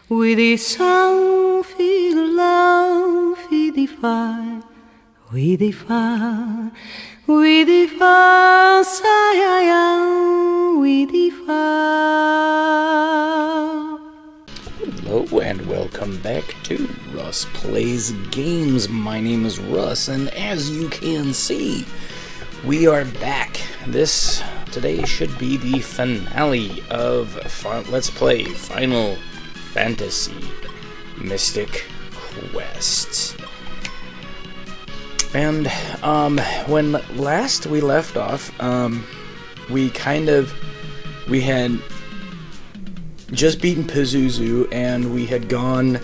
We descend, feel love, we defy, we defy, we defy, we defy. Hello and welcome back to Russ Plays Games. My name is Russ, and as you can see, we are back. Today should be the finale of Let's Play Final Fantasy Mystic Quest. And when last we left off, we had just beaten Pazuzu, and we had gone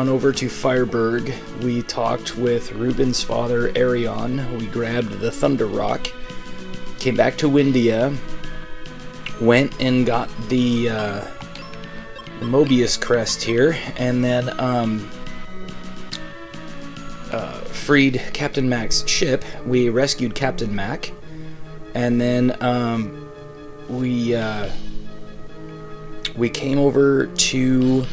over to Fireburg. We talked with Ruben's father, Arion. We grabbed the Thunder Rock, came back to Windia, went and got the Mobius crest here, and then freed Captain Mac's ship. We rescued Captain Mac, and then we came over to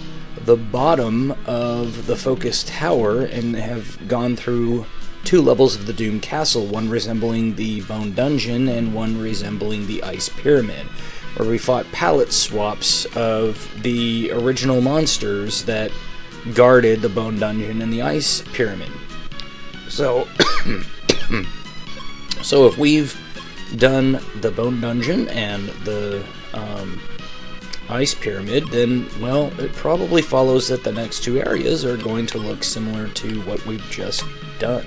the bottom of the Focus Tower and have gone through 2 levels of the Doom Castle, one resembling the Bone Dungeon and one resembling the Ice Pyramid, where we fought palette swaps of the original monsters that guarded the Bone Dungeon and the Ice Pyramid. So, so if we've done the Bone Dungeon and the Ice Pyramid, then, well, it probably follows that the next 2 areas are going to look similar to what we've just done.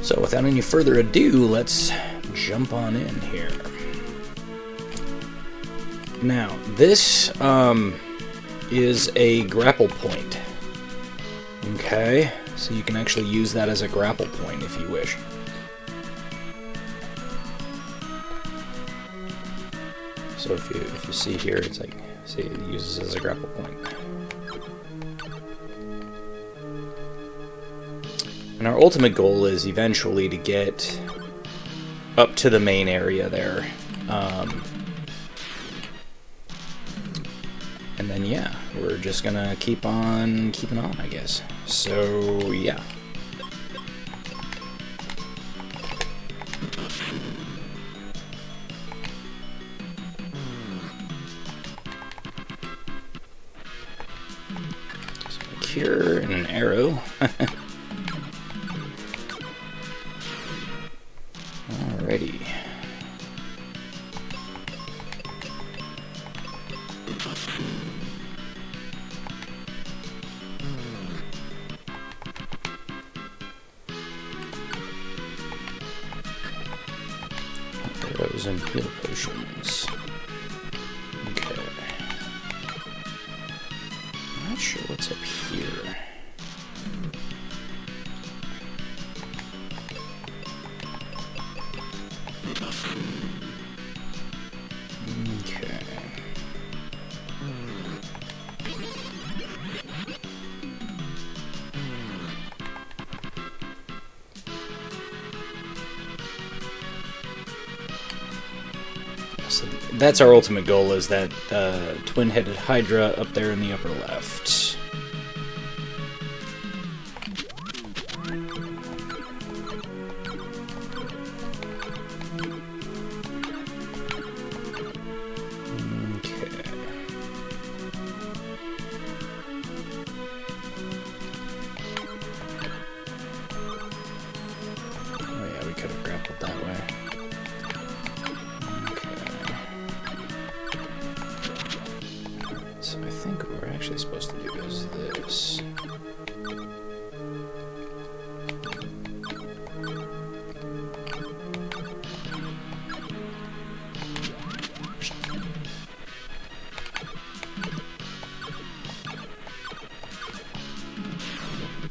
So without any further ado, let's jump on in here. Now, this is a grapple point. Okay, so you can actually use that as a grapple point if you wish. So if you see here, it's like, see, it uses it as a grapple point. And our ultimate goal is eventually to get up to the main area there. And then, yeah, we're just gonna keep on keeping on, I guess. So, yeah. So, a cure and an arrow. Alrighty. Arrows and heal potions. Okay. I'm not sure what's up here. Okay. So that's our ultimate goal, is that twin-headed Hydra up there in the upper left. So I think what we're actually supposed to do is this.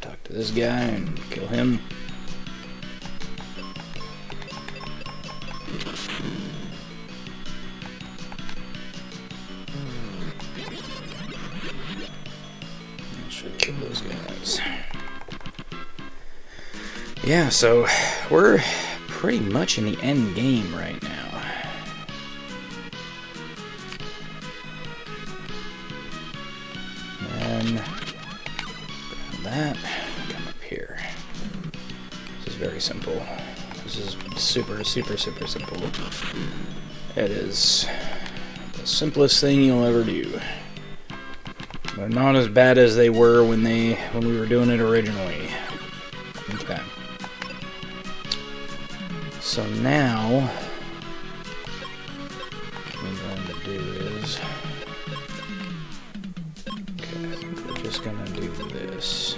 Talk to this guy and kill him. Should kill those guys. Yeah, so we're pretty much in the end game right now. And grab that, come up here. This is very simple. This is super, super, super simple. It is the simplest thing you'll ever do. But not as bad as they were when we were doing it originally. Okay. So now, what I'm going to do is, okay, I think we're just going to do this.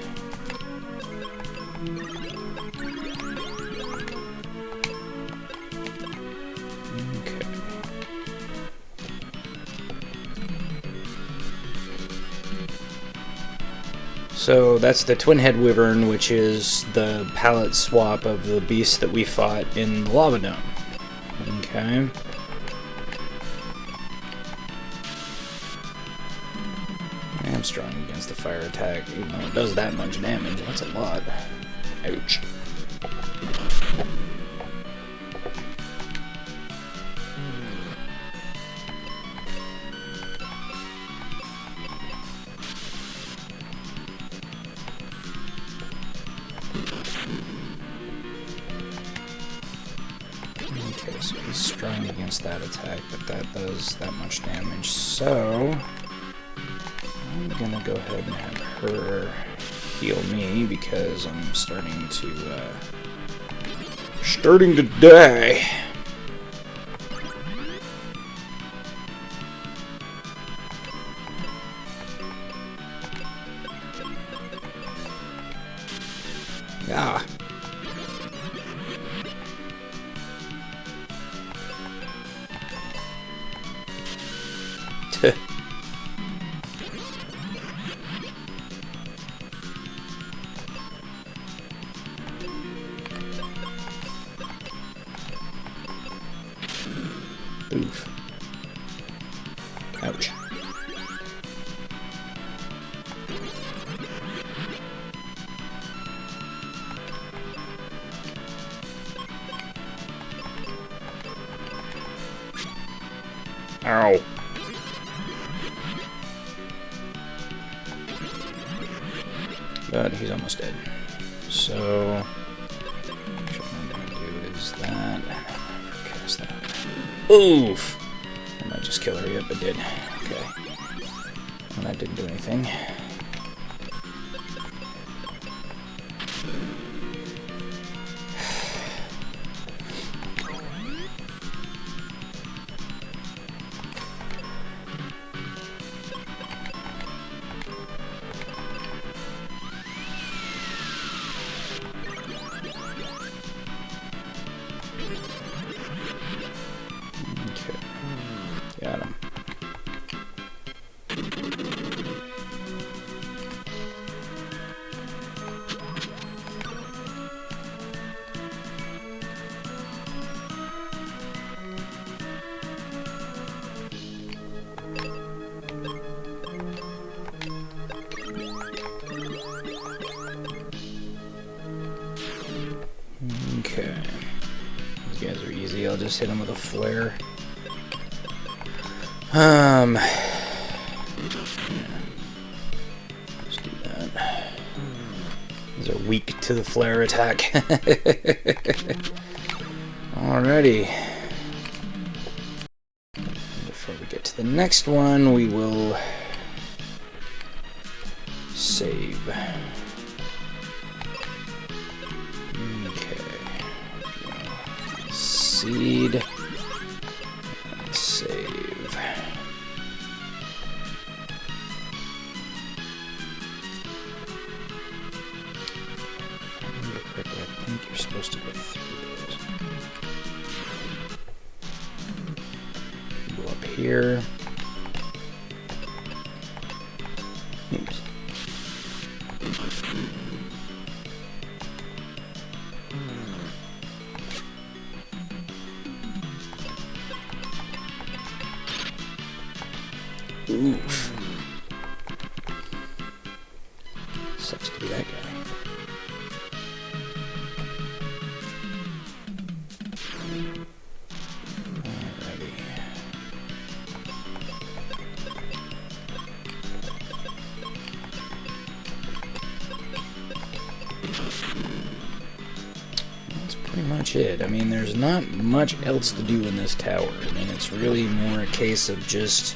Okay. So that's the twin-head wyvern, which is the palette swap of the beast that we fought in the lava dome. Okay. I'm strong against the fire attack, even though it does that much damage. That's a lot. Ouch. Okay, so he's strong against that attack, but that does that much damage. So I'm gonna go ahead and have her heal me because I'm starting to die. Ah. Oof. Ouch. Ow. But he's almost dead. So what I'm gonna do is that. Cast that. Oof! I might just kill her. Yep, it did. Okay. Well, that didn't do anything. Got him. Okay. These guys are easy. I'll just hit them with a flare. Yeah. Let's do that. These are weak to the flare attack. Alrighty. Before we get to the next one, we will save. Okay. Seed. Save. I think you're supposed to go through those. Go up here. Oops. Oof. Sucks to be that guy. much it. I mean, there's not much else to do in this tower. I mean, it's really more a case of just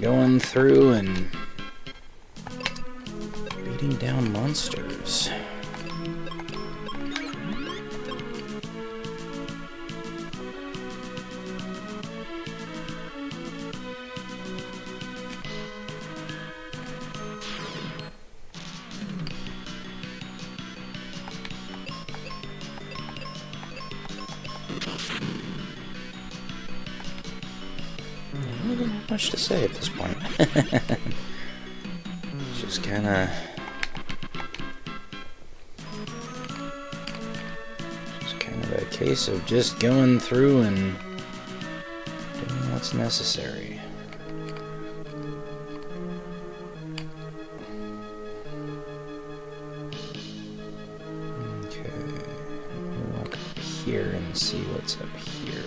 going through and beating down monsters. Not much to say at this point. It's just kind of a case of just going through and doing what's necessary. Okay, let me walk up here and see what's up here.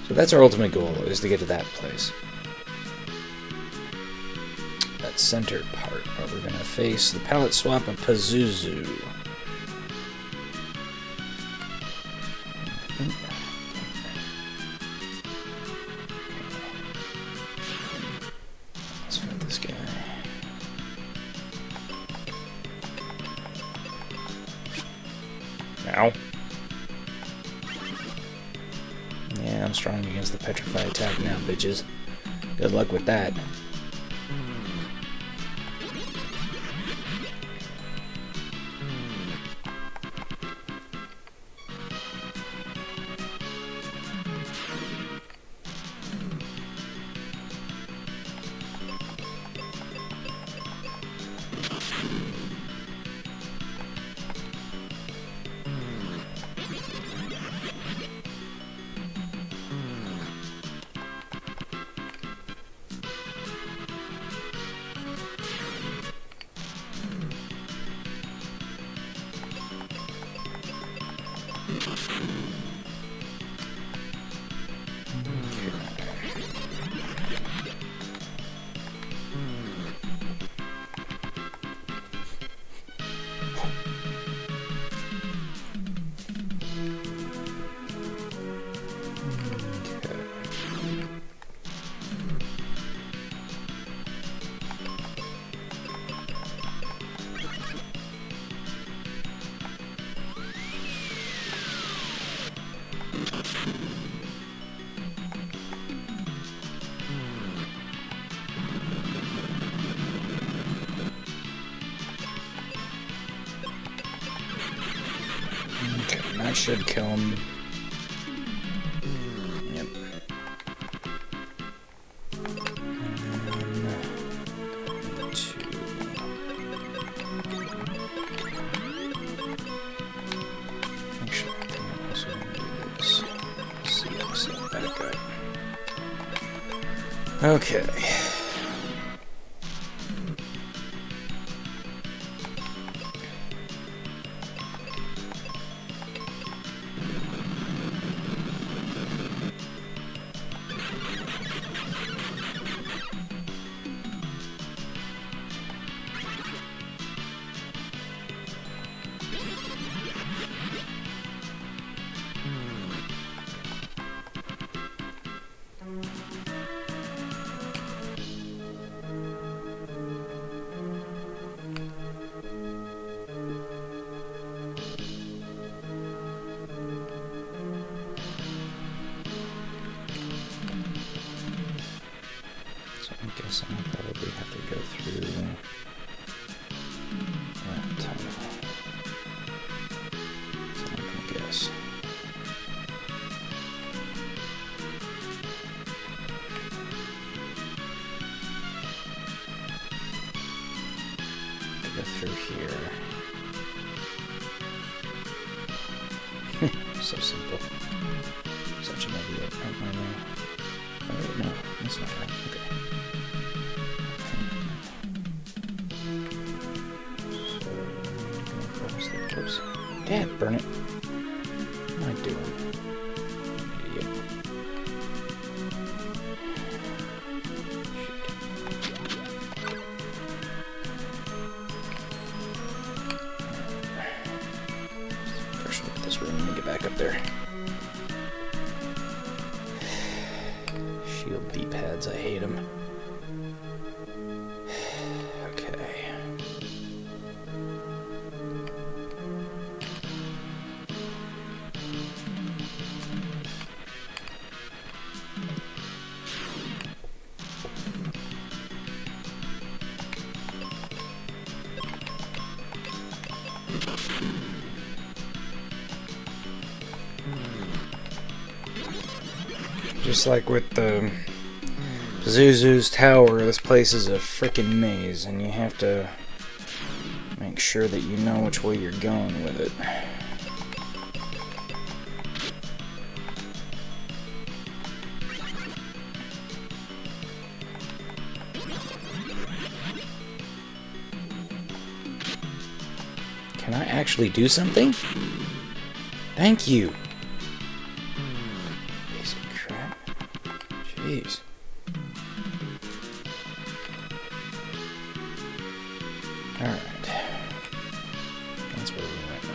So that's our ultimate goal, is to get to that place. That center part where we're going to face the palette swap of Pazuzu. Let's fight this guy. Ow. Yeah, I'm strong against the petrify attack now, bitches. Good luck with that. That should kill him. Yep. And then 2. Actually, I think I'm also going to do this. See what's that guy. Okay. I guess I'll probably have to go through that tunnel. So I can guess. Go through here. So simple. Such an idiot. Oh, my God. Oh, wait, no, that's not right. Okay. Oops. Dad, burn it. What am I doing? Idiot. Shoot. this room. Let me get back up there. Shield D-pads, I hate them. Okay. Just like with the Zuzu's Tower, this place is a frickin' maze, and you have to make sure that you know which way you're going with it. Can I actually do something? Thank you! Piece of crap. Jeez. Alright. That's where we went now.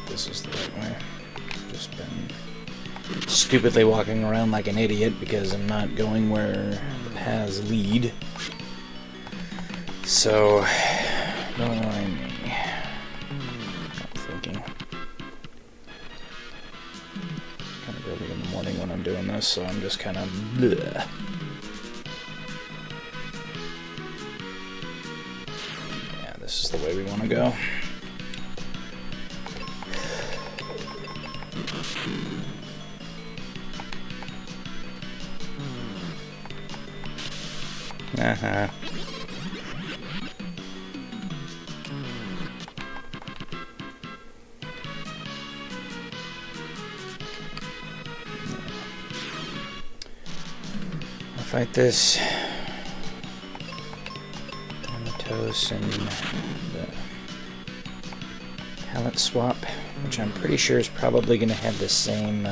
This is the right way. Just been stupidly walking around like an idiot because I'm not going where the paths lead. So, don't mind me. Not thinking. Kind of early in the morning when I'm doing this, so I'm just kind of bleh. Yeah, this is the way we want to go. Uh-huh. I'll fight this Thanatos and the palette swap, which I'm pretty sure is probably going to have the same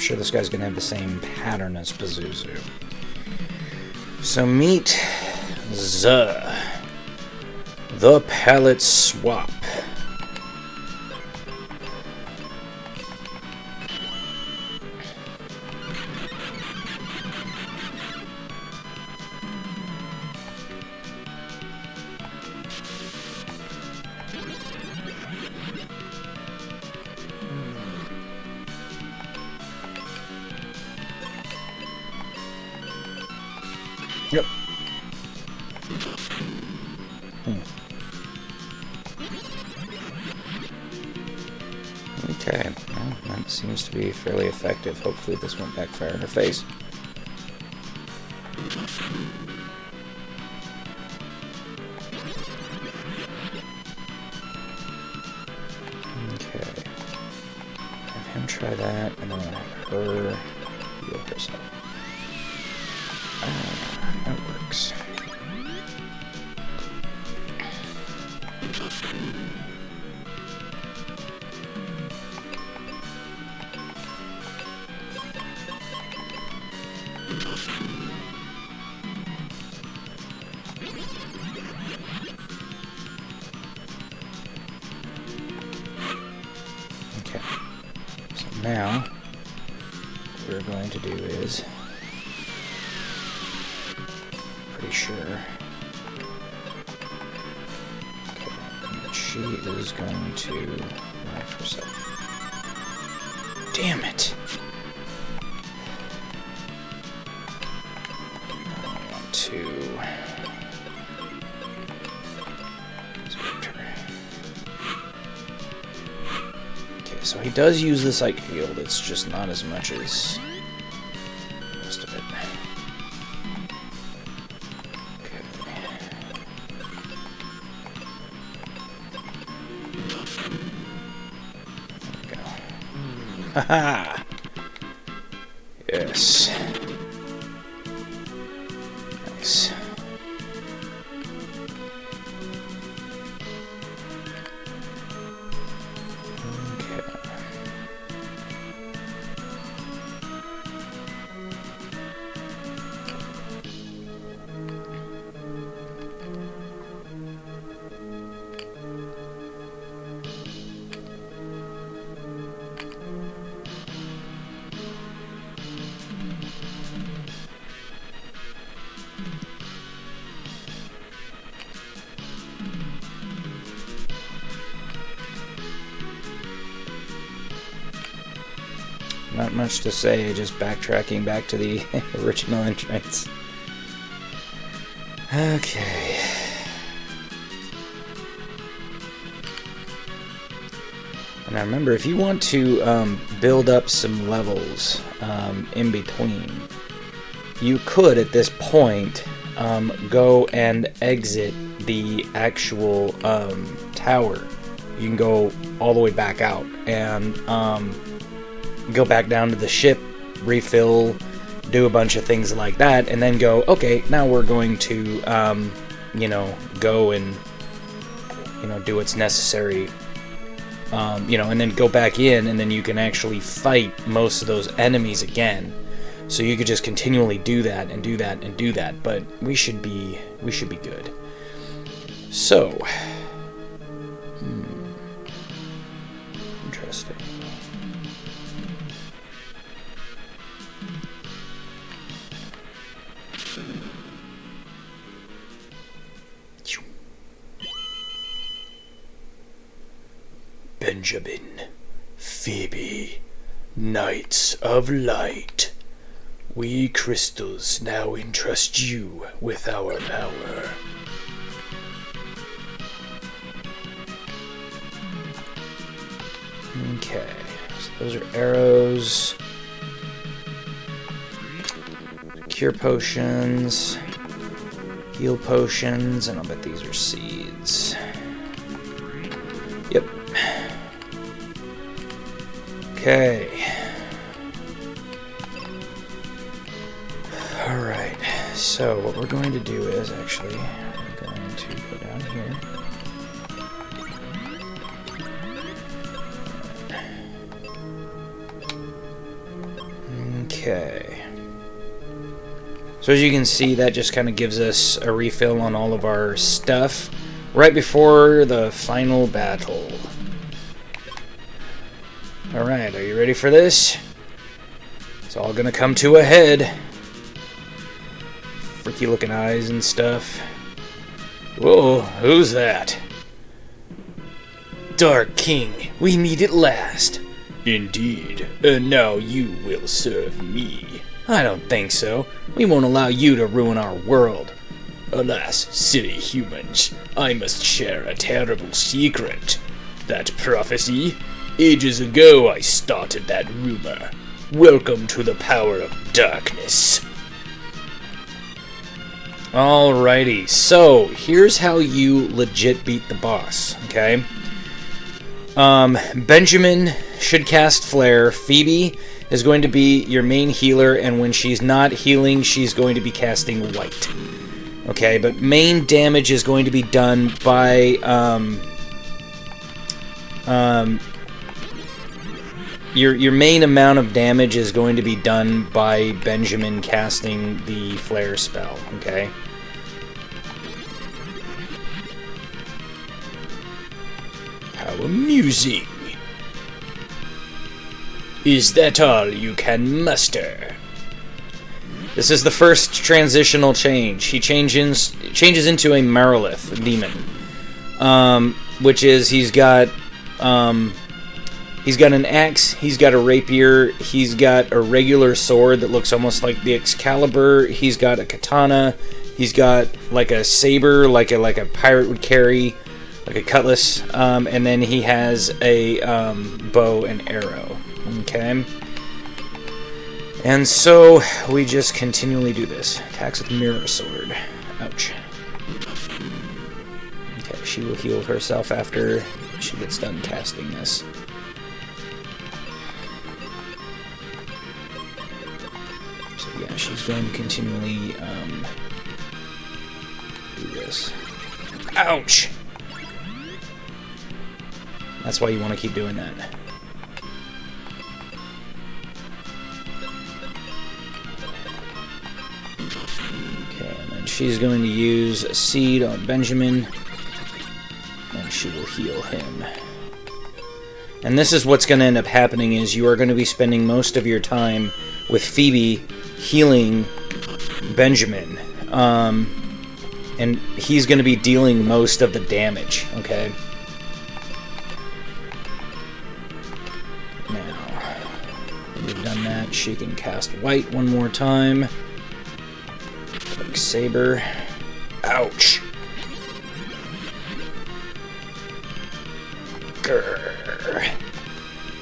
sure this guy's going to have the same pattern as Pazuzu. So meet the palette swap. Yep. Okay, well, that seems to be fairly effective. Hopefully this won't backfire in her face. Okay. Have him try that, and then have her heal herself. That works. Okay. So now, what we're going to do is, pretty sure. Okay, and she is going to revive herself. Damn it! I want to script her. Okay, so he does use the Psychic Field, it's just not as much as most of it. Haha! Yes. Nice. Okay. Not much to say, just backtracking back to the original entrance. Okay. And I remember, if you want to build up some levels in between, you could, at this point, go and exit the actual tower. You can go all the way back out and go back down to the ship, refill, do a bunch of things like that, and then go, okay, now we're going to, go and, do what's necessary, and then go back in, and then you can actually fight most of those enemies again. So you could just continually do that and do that and do that, but we should be good. So, interesting. Benjamin, Phoebe, Knights of Light, we crystals now entrust you with our power. Okay, so those are arrows, cure potions, heal potions, and I'll bet these are seeds. Yep. Okay. Alright, so what we're going to do is actually, we're going to go down here. Okay. So as you can see, that just kind of gives us a refill on all of our stuff right before the final battle. Alright, are you ready for this? It's all gonna come to a head. Freaky looking eyes and stuff. Whoa, who's that? Dark King, we meet at last. Indeed, and now you will serve me. I don't think so. We won't allow you to ruin our world. Alas, silly humans, I must share a terrible secret. That prophecy? Ages ago I started that rumor. Welcome to the power of darkness. Alrighty, so here's how you legit beat the boss, okay? Benjamin should cast Flare. Phoebe is going to be your main healer, and when she's not healing, she's going to be casting White. Okay, but main damage is going to be done by, your main amount of damage is going to be done by Benjamin casting the Flare spell, okay? How amusing. Is that all you can muster? This is the first transitional change. He changes into a Marilith demon, which is he's got an axe, he's got a rapier, he's got a regular sword that looks almost like the Excalibur, he's got a katana, he's got like a saber, like a pirate would carry, like a cutlass, and then he has a bow and arrow. Okay. And so we just continually do this. Attacks with mirror sword. Ouch. Okay, she will heal herself after she gets done casting this. So yeah, she's going to continually do this. Ouch! That's why you want to keep doing that. She's going to use a seed on Benjamin, and she will heal him. And this is what's going to end up happening, is you are going to be spending most of your time with Phoebe healing Benjamin. And he's going to be dealing most of the damage, okay? Now, we've done that. She can cast White one more time. Saber. Ouch. Grr.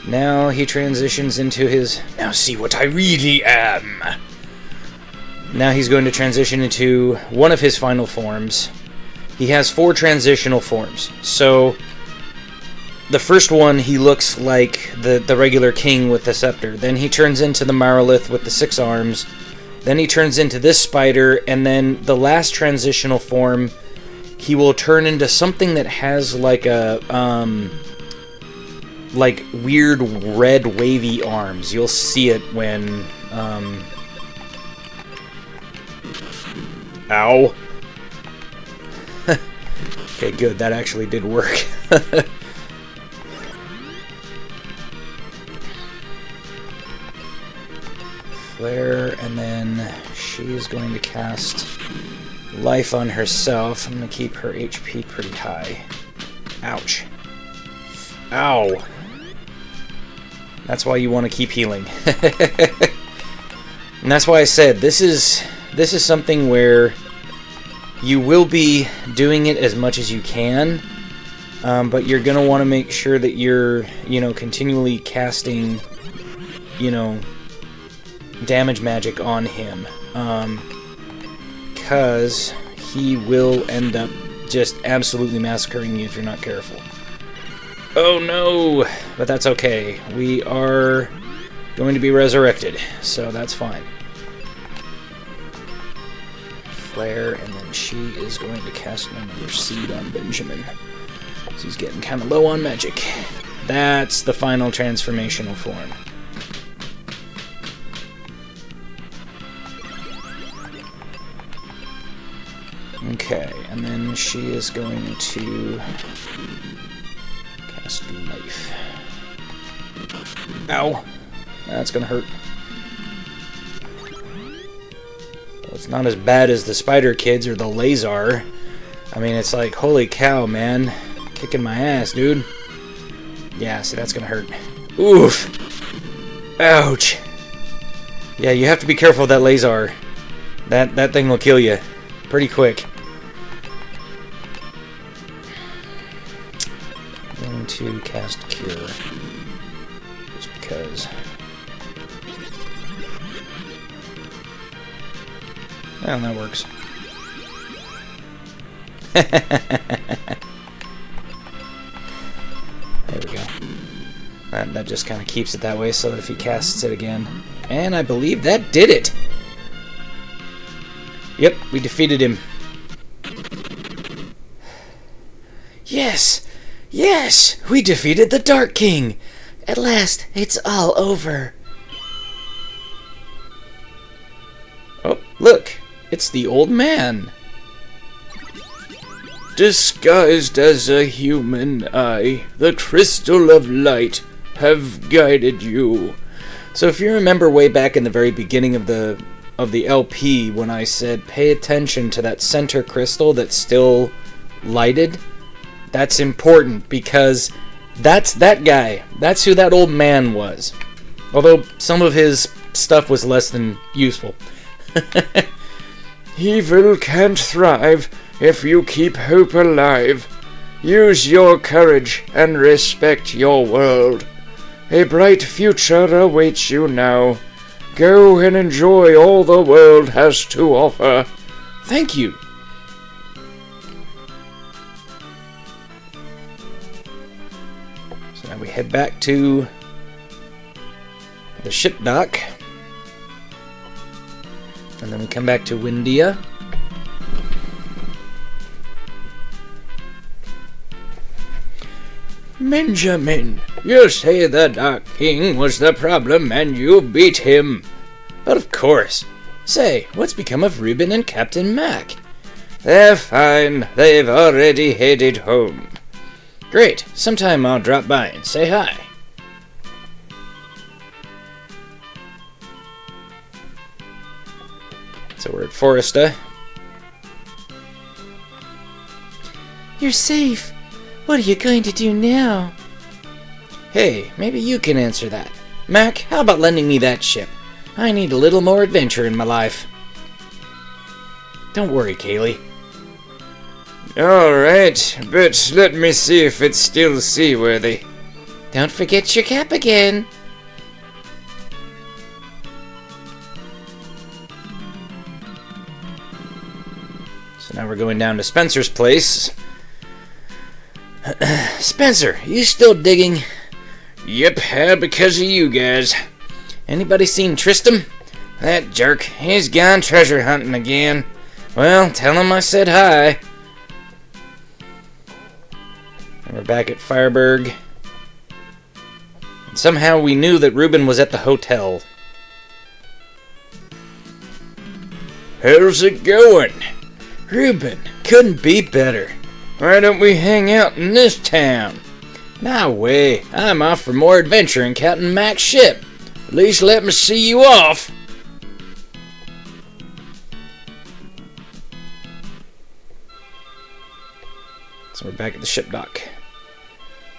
Now he transitions into his... Now see what I really am. Now he's going to transition into one of his final forms. He has 4 transitional forms. So the first one, he looks like the regular king with the scepter. Then he turns into the Marilith with the 6 arms. Then he turns into this spider, and then the last transitional form, he will turn into something that has like a, like weird red wavy arms. You'll see it when, ow. Okay, good, that actually did work. Flare, and then she's going to cast Life on herself. I'm going to keep her HP pretty high. Ouch. Ow. That's why you want to keep healing. And that's why I said this is something where you will be doing it as much as you can, but you're going to want to make sure that you're, continually casting, damage magic on him, because he will end up just absolutely massacring you if you're not careful. Oh no! But that's okay. We are going to be resurrected, so that's fine. Flare, and then she is going to cast another seed on Benjamin. So he's getting kind of low on magic. That's the final transformational form. And then she is going to cast Life. Ow! That's gonna hurt. Well, it's not as bad as the Spider Kids or the Lazar. I mean, it's like, holy cow, man. Kicking my ass, dude. Yeah, see, that's gonna hurt. Oof! Ouch! Yeah, you have to be careful with that Lazar. That thing will kill you pretty quick. I'm going to cast Cure. Just because. Well, that works. There we go. That just kind of keeps it that way so that if he casts it again. And I believe that did it! Yep, we defeated him. Yes! Yes! We defeated the Dark King! At last, it's all over. Oh, look! It's the old man! Disguised as a human, the crystal of light, have guided you. So if you remember way back in the very beginning of the LP when I said pay attention to that center crystal that's still lighted, that's important because that's that guy. That's who that old man was. Although some of his stuff was less than useful. Evil can't thrive if you keep hope alive. Use your courage and respect your world. A bright future awaits you now. Go and enjoy all the world has to offer. Thank you. So now we head back to the ship dock. And then we come back to Windia. Benjamin, you say the Dark King was the problem and you beat him. But of course. Say, what's become of Reuben and Captain Mac? They're fine. They've already headed home. Great. Sometime I'll drop by and say hi. So we're at Foresta. You're safe. What are you going to do now? Hey, maybe you can answer that. Mac, how about lending me that ship? I need a little more adventure in my life. Don't worry, Kaylee. Alright, but let me see if it's still seaworthy. Don't forget your cap again. So now we're going down to Spencer's place. Spencer, you still digging? Yep, because of you guys. Anybody seen Tristram? That jerk, he's gone treasure hunting again. Well, tell him I said hi. And we're back at Fireburg. And somehow we knew that Reuben was at the hotel. How's it going? Reuben, couldn't be better. Why don't we hang out in this town? No way. I'm off for more adventure in Captain Mac's ship. At least let me see you off. So we're back at the ship dock.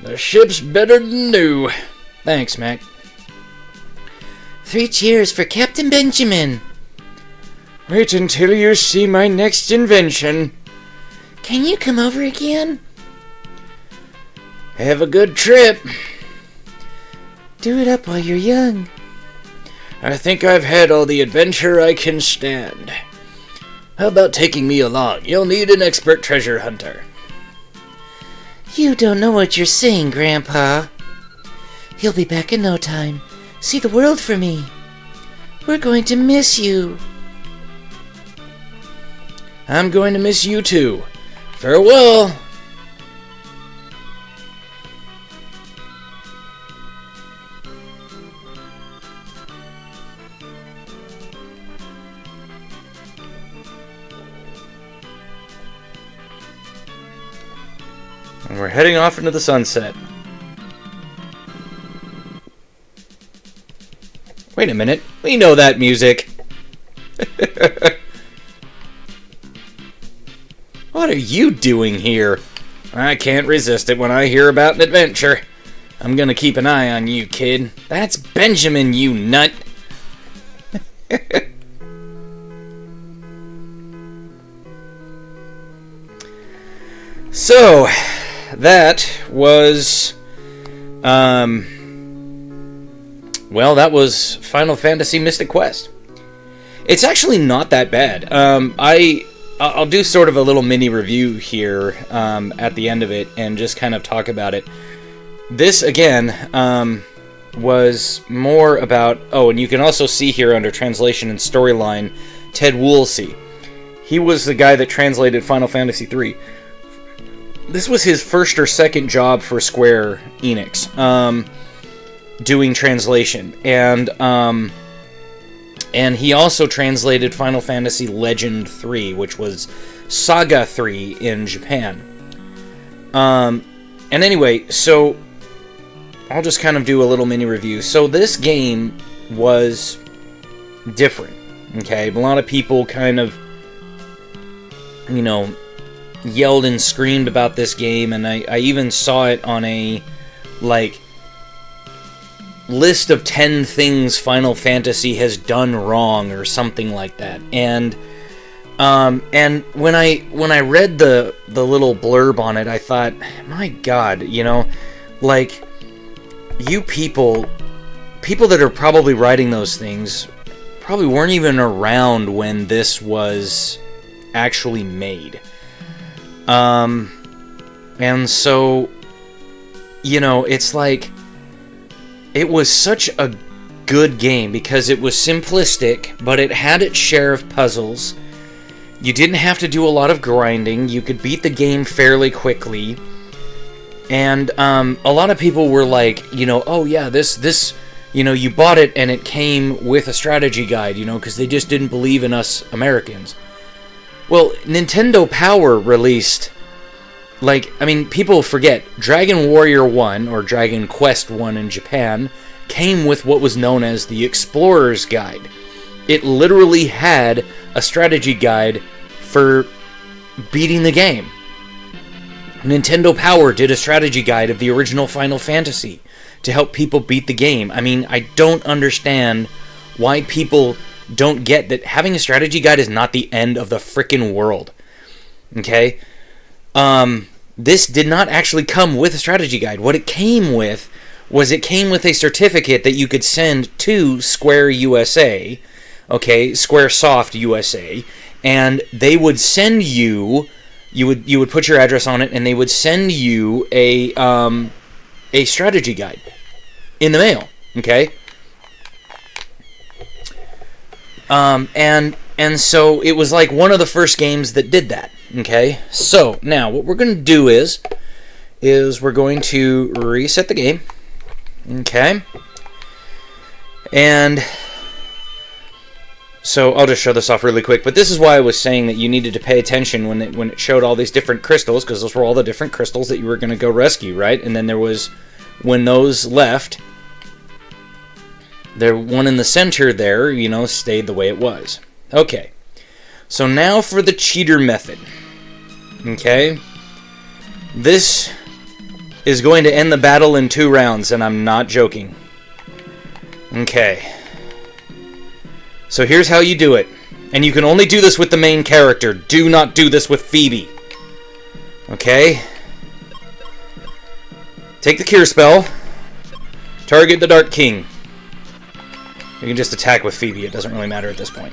The ship's better than new. Thanks, Mac. 3 cheers for Captain Benjamin. Wait until you see my next invention. Can you come over again? Have a good trip. Do it up while you're young. I think I've had all the adventure I can stand. How about taking me along? You'll need an expert treasure hunter. You don't know what you're saying, Grandpa. He'll be back in no time. See the world for me. We're going to miss you. I'm going to miss you too. Farewell. And we're heading off into the sunset. Wait a minute. We know that music. What are you doing here? I can't resist it when I hear about an adventure. I'm gonna keep an eye on you, kid. That's Benjamin, you nut. So, that was, well, that was Final Fantasy Mystic Quest. It's actually not that bad. I'll do sort of a little mini review here at the end of it and just kind of talk about it. This, again, was more about... Oh, and you can also see here under translation and storyline, Ted Woolsey. He was the guy that translated Final Fantasy III. This was his first or second job for Square Enix, doing translation. And he also translated Final Fantasy Legend 3, which was Saga 3 in Japan. And anyway, so I'll just kind of do a little mini review. So this game was different, okay? A lot of people kind of, you know, yelled and screamed about this game, and I even saw it on a, like, list of 10 things Final Fantasy has done wrong or something like that. And when I read the little blurb on it, I thought, my God, you know, like, you people that are probably writing those things probably weren't even around when this was actually made. And so, you know, it's like, it was such a good game because it was simplistic, but it had its share of puzzles. You didn't have to do a lot of grinding. You could beat the game fairly quickly. And a lot of people were like, you know, oh yeah, this, you know, you bought it and it came with a strategy guide, you know, because they just didn't believe in us Americans. Well, Nintendo Power released, like, I mean, people forget, Dragon Warrior 1, or Dragon Quest 1 in Japan, came with what was known as the Explorer's Guide. It literally had a strategy guide for beating the game. Nintendo Power did a strategy guide of the original Final Fantasy to help people beat the game. I mean, I don't understand why people don't get that having a strategy guide is not the end of the frickin' world. Okay? This did not actually come with a strategy guide. What it came with was it came with a certificate that you could send to Square USA, okay, Squaresoft USA, and they would send you, you would put your address on it, and they would send you a strategy guide in the mail, okay? And so it was like one of the first games that did that, okay? So now what we're going to do is we're going to reset the game, okay? And so I'll just show this off really quick, but this is why I was saying that you needed to pay attention when it showed all these different crystals, because those were all the different crystals that you were going to go rescue, right? And then there was, when those left, the one in the center there, you know, stayed the way it was. Okay, so now for the cheater method. Okay, this is going to end the battle in 2 rounds, and I'm not joking. Okay, so here's how you do it. And you can only do this with the main character. Do not do this with Pheobe. Okay? Take the Cure Spell. Target the Dark King. You can just attack with Pheobe. It doesn't really matter at this point.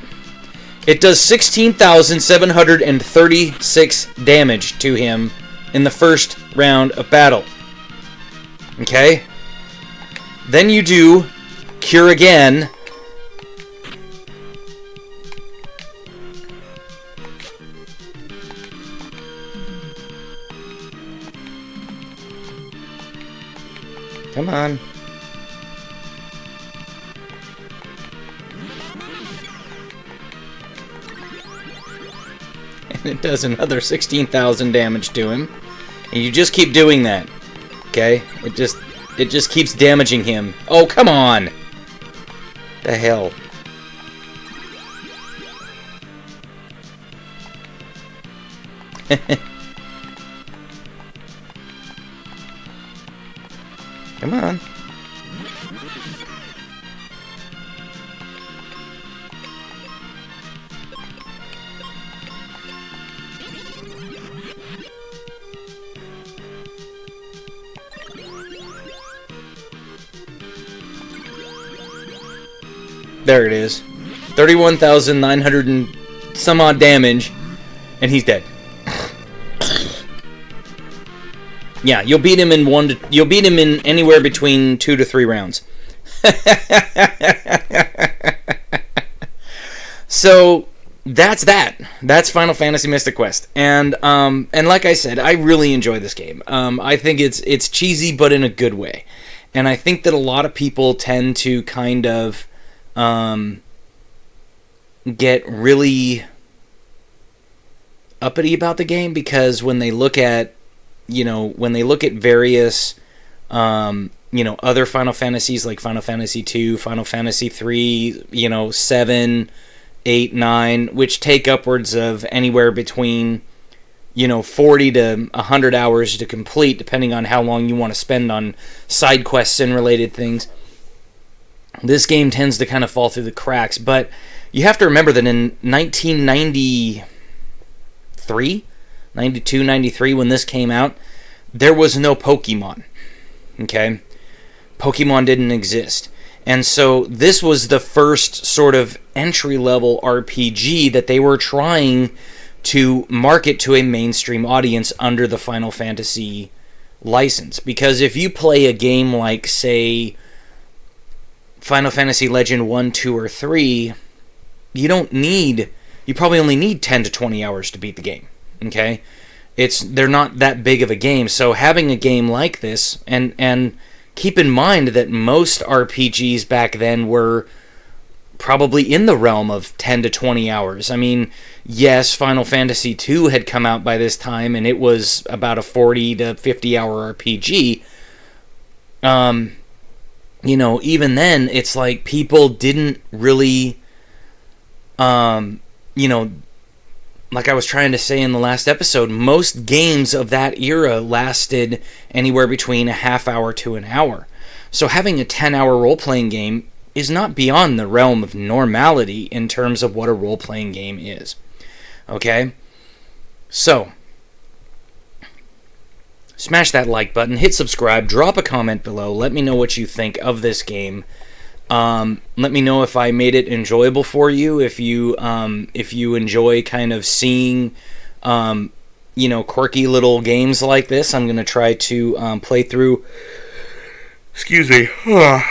It does 16,736 damage to him in the first round of battle. Okay? Then you do Cure again. Come on. And it does another 16,000 damage to him. And you just keep doing that. Okay? It just keeps damaging him. Oh, come on! The hell? Come on. There it is. 31,900 and some odd damage, and he's dead. Yeah, you'll beat him in anywhere between 2 to 3 rounds. So that's that. That's Final Fantasy Mystic Quest, and like I said, I really enjoy this game. I think it's cheesy, but in a good way, and I think that a lot of people tend to kind of get really uppity about the game because when they look at various other Final Fantasies like Final Fantasy 2, Final Fantasy 3, 7, 8, 9, which take upwards of anywhere between 40 to 100 hours to complete, depending on how long you want to spend on side quests and related things. This game tends to kind of fall through the cracks, but you have to remember that in 1993, 92, 93, when this came out, there was no Pokemon. Okay? Pokemon didn't exist. And so this was the first sort of entry-level RPG that they were trying to market to a mainstream audience under the Final Fantasy license. Because if you play a game like, say, Final Fantasy Legend 1, 2, or 3, you probably only need 10 to 20 hours to beat the game. Okay? They're not that big of a game, so having a game like this, and keep in mind that most RPGs back then were probably in the realm of 10 to 20 hours. I mean, yes, Final Fantasy II had come out by this time, and it was about a 40 to 50 hour RPG. Even then, it's like people didn't really, like I was trying to say in the last episode, most games of that era lasted anywhere between a half hour to an hour. So having a 10-hour role-playing game is not beyond the realm of normality in terms of what a role-playing game is. Okay? So, smash that like button, hit subscribe, drop a comment below, let me know what you think of this game. Let me know if I made it enjoyable for you, if you enjoy kind of seeing, quirky little games like this. I'm going to try to play through, excuse me, I'm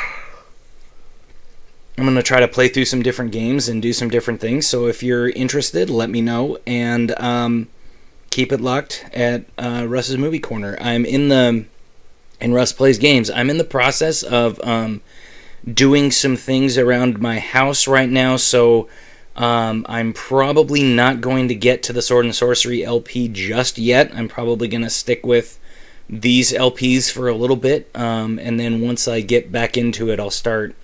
going to try to play through some different games and do some different things, so if you're interested, let me know, and keep it locked at Russ's Movie Corner. In Russ Plays Games, I'm in the process of doing some things around my house right now, so I'm probably not going to get to the Sword and Sorcery LP just yet. I'm probably going to stick with these LPs for a little bit, and then once I get back into it, I'll start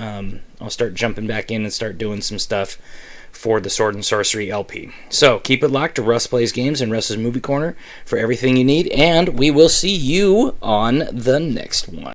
jumping back in and start doing some stuff for the Sword and Sorcery LP. So keep it locked to Russ Plays Games and Russ's Movie Corner for everything you need, and we will see you on the next one.